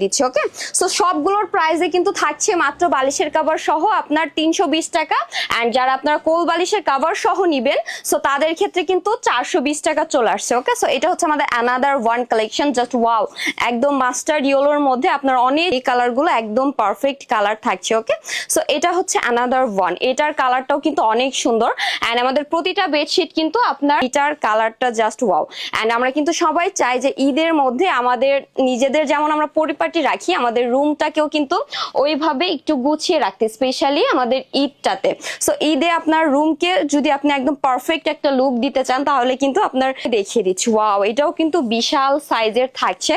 দিচ্ছি। ওকে, সো সবগুলোর প্রাইসে কিন্তু থাকছে মাত্র বালিশের কভার সহ আপনার 320 টাকা। এন্ড যারা আপনারা কোল বালিশের কভার সহ নিবেন সো তাদের ক্ষেত্রে কিন্তু 420 টাকা চলে আসছে। ওকে, সো এটা হচ্ছে আমাদের another one collection, just wow, একদম মাস্টার্ড ইয়েলোর মধ্যে আপনার অনেক এই কালারগুলো একদম পারফেক্ট কালার থাকছে। ওকে, সো এটা হচ্ছে অ্যানাদার ওয়ান, এটার কালারটাও কিন্তু অনেক সুন্দর। এন্ড আমাদের প্রতিটা বেডশিট কিন্তু আপনার এটার কালারটা জাস্ট ওয়াও। এন্ড আমরা কিন্তু সবাই চাই যে ঈদের মধ্যে আমাদের নিজেদের যেমন আমরা পরিপাটি রাখি, আমাদের রুমটাকেও কিন্তু ওইভাবে একটু গুছিয়ে রাখতে, স্পেশালি আমাদের ঈদটাতে। সো ঈদে আপনার রুমকে যদি আপনি একদম পারফেক্ট একটা লুক দিতে চান তাহলে কিন্তু আপনার দেখিয়ে দিচ্ছি, ওয়াও, এটাও কিন্তু বিশাল সাইজের থাকছে,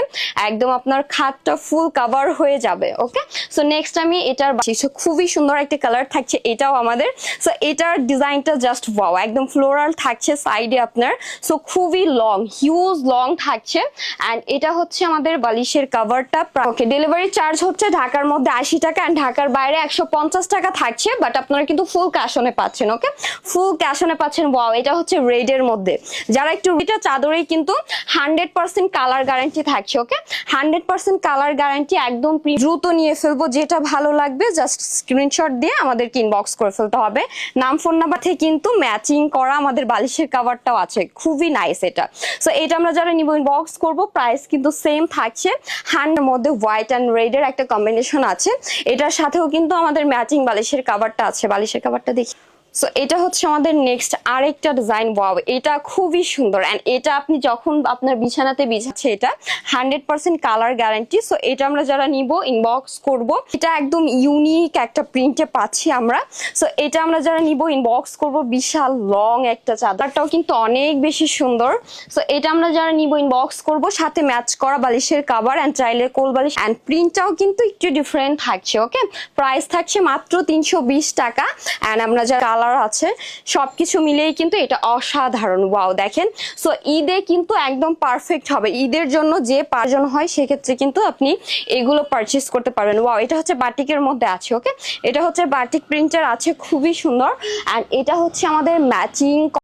একদম আপনার খাটটা ফুল কভার হয়ে যাবে। ওকে, সো নেক্সট আমি এটার খুবই সুন্দর একটা কালার থাকছে, এটাও আমাদের। সো এটার ডিজাইনটা জাস্ট ওয়াও, একদম ফ্লোরাল থাকছে সাইডে আপনার। সো খুবই লং, হিউজ লং থাকছে। এন্ড এটা হচ্ছে আমাদের বালিশের কভারটা। ওকে, ডেলিভারি চার্জ হচ্ছে ঢাকার মধ্যে 80 টাকা এন্ড ঢাকার বাইরে 150 টাকা থাকছে, বাট আপনারা কিন্তু ফুল ক্যাশ অনে পাচ্ছেন। ওকে, ফুল ক্যাশ অনে পাচ্ছেন। ওয়াও, এটা হচ্ছে রেড এর মধ্যে, যারা একটু এটা চাদরেই কিন্তু 100% কালার গ্যারান্টি থাকছে। ওকে, 100% কালার গ্যারান্টি, একদম দ্রুত নিয়ে ফেলবো, যেটা ভালো লাগবে জাস্ট স্ক্রিনশট দিয়ে আমাদেরকে ইনবক্স করে ফেলতে হবে। নাম ফোন নাম্বার থেকে কিন্তু ম্যাচিং করা আমাদের বালিশের কভারটাও আছে, খুবই নাইস এটা। সো এটা আমরা যারা নিব ইনবক্স করব, প্রাইস কিন্তু সেম থাকছে। 100 মধ্যে হোয়াইট এন্ড রেড এর একটা কম্বিনেশন আছে, এটার সাথেও কিন্তু আমাদের ম্যাচিং বালিশের কভারটা আছে। বালিশের কভারটা দেখি। সো এটা হচ্ছে আমাদের নেক্সট আরেকটা ডিজাইন। ওয়াও, এটা খুবই সুন্দর। এন্ড এটা আপনি যখন আপনার বিছানাতে বিছাচ্ছে, এটা 100% কালার গ্যারান্টি। সো এটা আমরা যারা নিব ইনবক্স করব, এটা একদম ইউনিক একটা প্রিন্টে পাচ্ছি আমরা। সো এটা আমরা যারা নিব ইনবক্স করব, বিশাল লং একটা চাদরটাও কিন্তু অনেক বেশি সুন্দর। সো এটা আমরা যারা নিব ইনবক্স করব, সাথে ম্যাচ করা বালিশের কভার এন্ড চাইলে কোল বালিশ। এন্ড প্রিন্টটাও কিন্তু একটু ডিফারেন্ট থাকছে। ওকে, প্রাইস থাকছে মাত্র 320 টাকা। এন্ড আমরা যারা কালার আছে সবকিছু মিলেই কিন্তু এটা অসাধারণ। ওয়াও, দেখেন। সো ঈদে কিন্তু একদম পারফেক্ট হবে, ঈদের জন্য যে পারজন হয় সেক্ষেত্রে কিন্তু আপনি এগুলো পারচেস করতে পারবেন। ওয়াও, এটা হচ্ছে বাটিকের মধ্যে আছে। ওকে, এটা হচ্ছে বাটিক প্রিন্টার আছে, খুবই সুন্দর। এন্ড এটা হচ্ছে আমাদের ম্যাচিং